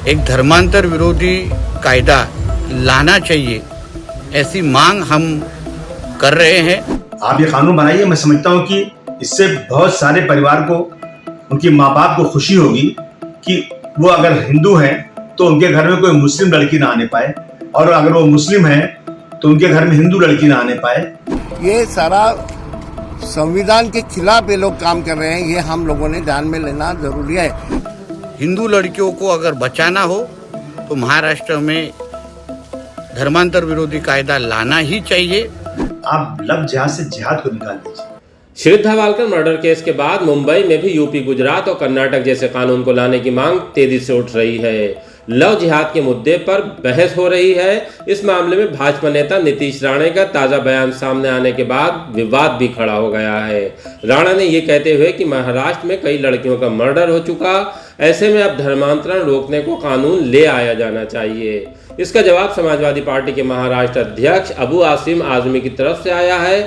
एक धर्मांतर विरोधी कायदा लाना चाहिए, ऐसी मांग हम कर रहे हैं। आप ये कानून बनाइए। मैं समझता हूँ कि इससे बहुत सारे परिवार को, उनके माँ बाप को खुशी होगी कि वो अगर हिंदू हैं तो उनके घर में कोई मुस्लिम लड़की ना आने पाए, और अगर वो मुस्लिम हैं तो उनके घर में हिंदू लड़की ना आने पाए। ये सारा संविधान के खिलाफ ये लोग काम कर रहे हैं, ये हम लोगों ने ध्यान में लेना जरूरी है। हिंदू लड़कियों को अगर बचाना हो तो महाराष्ट्र में धर्मांतर विरोधी कायदा लाना ही चाहिए। आप लव जिहाद से जिहाद को निकाल दीजिए। श्रद्धा वालकर मर्डर केस के बाद मुंबई में भी यूपी, गुजरात और कर्नाटक जैसे कानून को लाने की मांग तेजी से उठ रही है। लव जिहाद के मुद्दे पर बहस हो रही है। इस मामले में भाजपा नेता नीतीश राणे का ताजा बयान सामने आने के बाद विवाद भी खड़ा हो गया है। राणा ने ये कहते हुए कि महाराष्ट्र में कई लड़कियों का मर्डर हो चुका, ऐसे में अब धर्मांतरण रोकने को कानून ले आया जाना चाहिए। इसका जवाब समाजवादी पार्टी के महाराष्ट्र अध्यक्ष अबू आसिम आजमी की तरफ से आया है।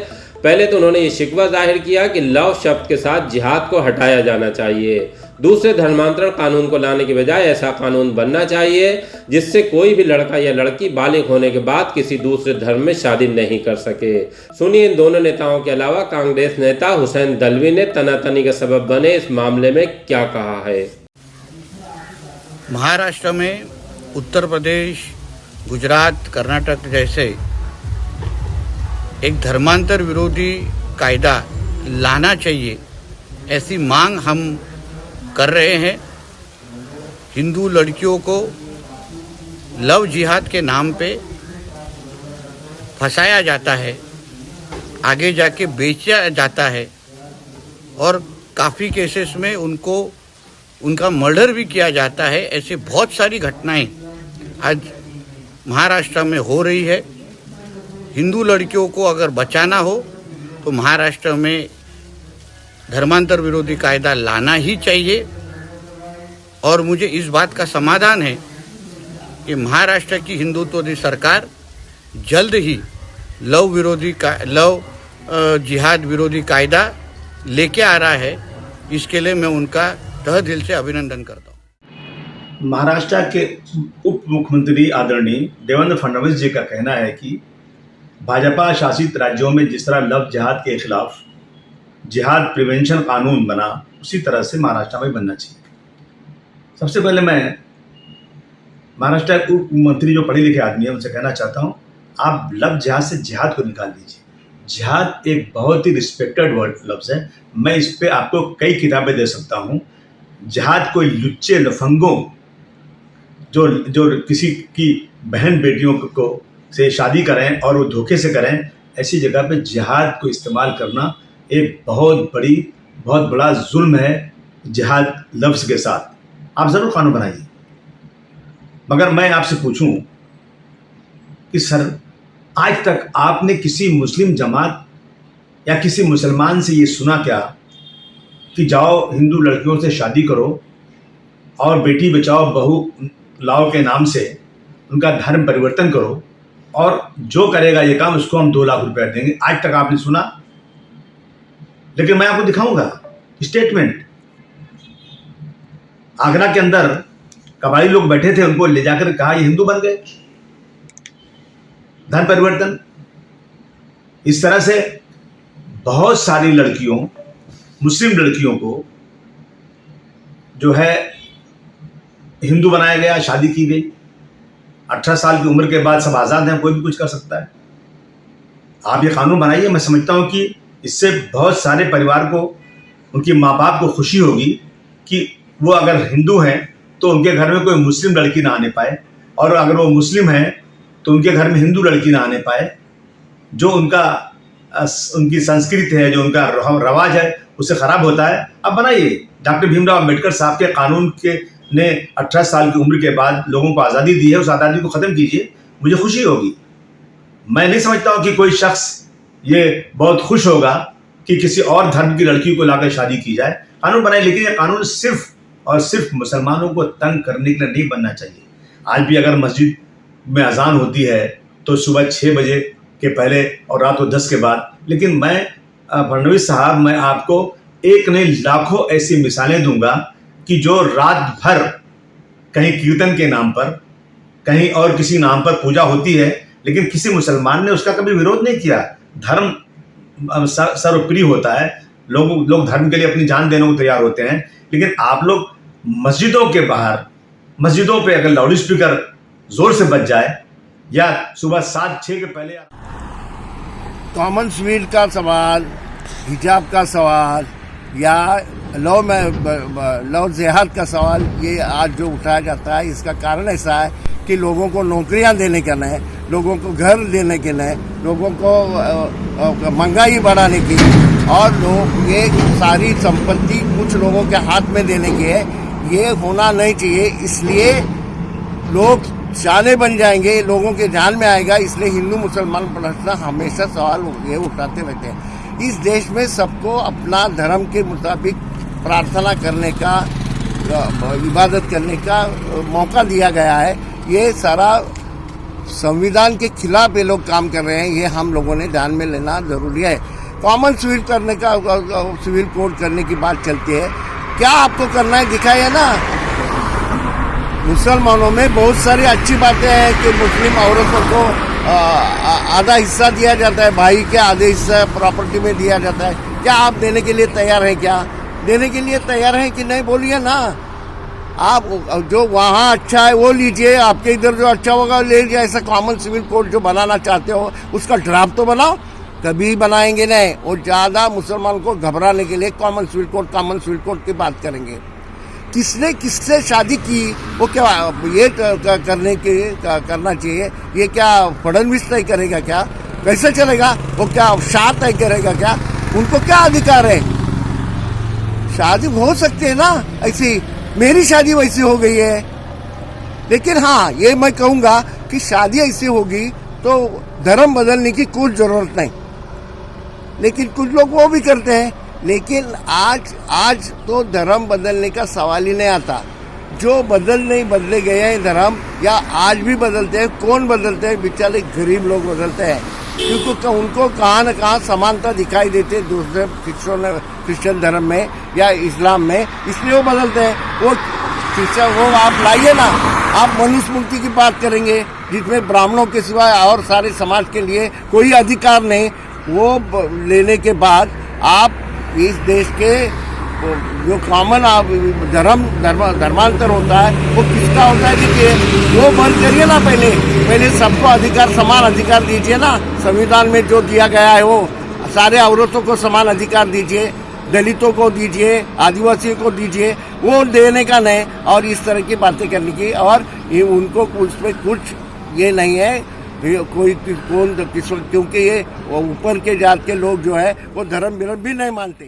पहले तो उन्होंने ये शिकवा जाहिर किया कि लव शब्द के साथ जिहाद को हटाया जाना चाहिए। दूसरे, धर्मांतरण कानून को लाने के बजाय ऐसा कानून बनना चाहिए जिससे कोई भी लड़का या लड़की बालिग होने के बाद किसी दूसरे धर्म में शादी नहीं कर सके। सुनिए इन दोनों नेताओं के अलावा कांग्रेस नेता हुसैन दलवी ने तनातनी का सबब बने इस मामले में क्या कहा है। महाराष्ट्र में उत्तर प्रदेश, गुजरात, कर्नाटक जैसे एक धर्मांतर विरोधी कायदा लाना चाहिए, ऐसी मांग हम कर रहे हैं। हिंदू लड़कियों को लव जिहाद के नाम पे फंसाया जाता है, आगे जाके बेचा जाता है और काफ़ी केसेस में उनका मर्डर भी किया जाता है। ऐसे बहुत सारी घटनाएं आज महाराष्ट्र में हो रही है। हिंदू लड़कियों को अगर बचाना हो तो महाराष्ट्र में धर्मांतर विरोधी कायदा लाना ही चाहिए। और मुझे इस बात का समाधान है कि महाराष्ट्र की हिंदुत्ववादी सरकार जल्द ही लव जिहाद विरोधी कायदा लेके आ रहा है। इसके लिए मैं उनका तहे दिल से अभिनंदन करता हूँ। महाराष्ट्र के उप मुख्यमंत्री आदरणीय देवेंद्र फडणवीस जी का कहना है कि भाजपा शासित राज्यों में जिस तरह लव जिहाद के खिलाफ जिहाद प्रिवेंशन कानून बना, उसी तरह से महाराष्ट्र में बनना चाहिए। सबसे पहले मैं महाराष्ट्र के उप मंत्री जो पढ़े लिखे आदमी है उनसे कहना चाहता हूँ, आप लव जिहाद से जिहाद को निकाल दीजिए। जिहाद एक बहुत ही रिस्पेक्टेड वर्ड लफ्ज़ है। मैं इस पर आपको कई किताबें दे सकता हूँ। जिहाद कोई लुच्चे लफंगों जो किसी की बहन बेटियों को से शादी करें और वो धोखे से करें, ऐसी जगह पे जिहाद को इस्तेमाल करना एक बहुत बड़ा जुल्म है। जिहाद लफ्ज़ के साथ आप ज़रूर कानून बनाइए, मगर मैं आपसे पूछूं कि सर, आज तक आपने किसी मुस्लिम जमात या किसी मुसलमान से ये सुना क्या कि जाओ हिंदू लड़कियों से शादी करो और बेटी बचाओ बहू लाओ के नाम से उनका धर्म परिवर्तन करो और जो करेगा ये काम उसको हम 2 लाख रुपए देंगे? आज तक आपने सुना? लेकिन मैं आपको दिखाऊंगा स्टेटमेंट। आगरा के अंदर कबायली लोग बैठे थे, उनको ले जाकर कहा ये हिंदू बन गए, धर्म परिवर्तन। इस तरह से बहुत सारी लड़कियों, मुस्लिम लड़कियों को जो है हिंदू बनाया गया, शादी की गई। 18 साल की उम्र के बाद सब आज़ाद हैं, कोई भी कुछ कर सकता है। आप ये कानून बनाइए। मैं समझता हूँ कि इससे बहुत सारे परिवार को, उनके माँ बाप को खुशी होगी कि वो अगर हिंदू हैं तो उनके घर में कोई मुस्लिम लड़की ना आने पाए, और अगर वो मुस्लिम हैं तो उनके घर में हिंदू लड़की ना आने पाए। जो उनकी संस्कृति है, जो उनका रवाज है, उससे ख़राब होता है। अब बनाइए। डॉक्टर भीमराव अम्बेडकर साहब के कानून के ने 18 साल की उम्र के बाद लोगों को आज़ादी दी है, उस आज़ादी को ख़त्म कीजिए, मुझे खुशी होगी। मैं नहीं समझता हूँ कि कोई शख्स ये बहुत खुश होगा कि किसी और धर्म की लड़की को लाकर शादी की जाए। कानून बनाए, लेकिन ये कानून सिर्फ और सिर्फ मुसलमानों को तंग करने के लिए नहीं बनना चाहिए। आज भी अगर मस्जिद में अजान होती है तो सुबह 6 बजे के पहले और रात को 10 के बाद। लेकिन मैं फडणवीस साहब, मैं आपको एक नहीं लाखों ऐसी मिसालें दूंगा कि जो रात भर कहीं कीर्तन के नाम पर, कहीं और किसी नाम पर पूजा होती है, लेकिन किसी मुसलमान ने उसका कभी विरोध नहीं किया। धर्म सर्वप्रिय होता है, लोग धर्म के लिए अपनी जान देने को तैयार होते हैं। लेकिन आप लोग मस्जिदों के बाहर, मस्जिदों पे अगर लाउड स्पीकर जोर से बज जाए या सुबह 7-6 के पहले कॉमन सिविल का सवाल, हिजाब का सवाल या लव जिहाद का सवाल, ये आज जो उठाया जाता है, इसका कारण ऐसा है कि लोगों को नौकरियां देने के नहीं, लोगों को घर देने के नहीं, लोगों को महंगाई बढ़ाने की, और लोग ये सारी संपत्ति कुछ लोगों के हाथ में देने की है। ये होना नहीं चाहिए। इसलिए लोग शाने बन जाएंगे, लोगों के ध्यान में आएगा। इसलिए हिंदू मुसलमान प्रश्न हमेशा सवाल ये उठाते रहते हैं। इस देश में सबको अपना धर्म के मुताबिक प्रार्थना करने का, इबादत करने का मौका दिया गया है। ये सारा संविधान के खिलाफ ये लोग काम कर रहे हैं, ये हम लोगों ने ध्यान में लेना जरूरी है। कॉमन सिविल करने का, सिविल कोड करने की बात चलती है, क्या आपको करना है दिखाइए ना। मुसलमानों में बहुत सारी अच्छी बातें हैं कि मुस्लिम औरतों को आधा हिस्सा दिया जाता है, भाई के आधे हिस्सा प्रॉपर्टी में दिया जाता है। क्या आप देने के लिए तैयार हैं? क्या देने के लिए तैयार हैं कि नहीं, बोलिए ना। आप जो वहाँ अच्छा है वो लीजिए, आपके इधर जो अच्छा होगा ले लीजिए। ऐसा कॉमन सिविल कोड जो बनाना चाहते हो उसका ड्राफ्ट तो बनाओ। कभी बनाएंगे नहीं, और ज़्यादा मुसलमान को घबराने के लिए कॉमन सिविल कोड की बात करेंगे। किसने किससे शादी की, वो क्या ये करना चाहिए? ये क्या फडणवीस तय करेगा? क्या कैसे चलेगा? वो क्या शाह तय करेगा? क्या उनको क्या अधिकार है? शादी हो सकती है ना ऐसी। मेरी शादी वैसी हो गई है, लेकिन हाँ ये मैं कहूँगा कि शादी ऐसी होगी तो धर्म बदलने की कुछ जरूरत नहीं। लेकिन कुछ लोग वो भी करते हैं। लेकिन आज तो धर्म बदलने का सवाल ही नहीं आता। जो बदले गए हैं धर्म, या आज भी बदलते हैं, कौन बदलते हैं? बेचारे गरीब लोग बदलते हैं, क्योंकि उनको कहाँ न कहाँ समानता दिखाई देती है दूसरे क्रिश्चियन धर्म में या इस्लाम में, इसलिए वो बदलते हैं। वो आप लाइए ना, आप मनुस्मृति की बात करेंगे जिसमें ब्राह्मणों के सिवाय और सारे समाज के लिए कोई अधिकार नहीं, वो लेने के बाद आप इस देश के जो कॉमन धर्मांतर होता है वो किसका होता है? देखिए वो बंद करिए ना। पहले सबको अधिकार, समान अधिकार दीजिए ना। संविधान में जो दिया गया है वो सारे औरतों को समान अधिकार दीजिए, दलितों को दीजिए, आदिवासियों को दीजिए। वो देने का नहीं और इस तरह की बातें करने की, और ये उनको उसमें कुछ ये नहीं है क्योंकि ये ऊपर के जात के लोग जो है वो धर्म भी नहीं मानते।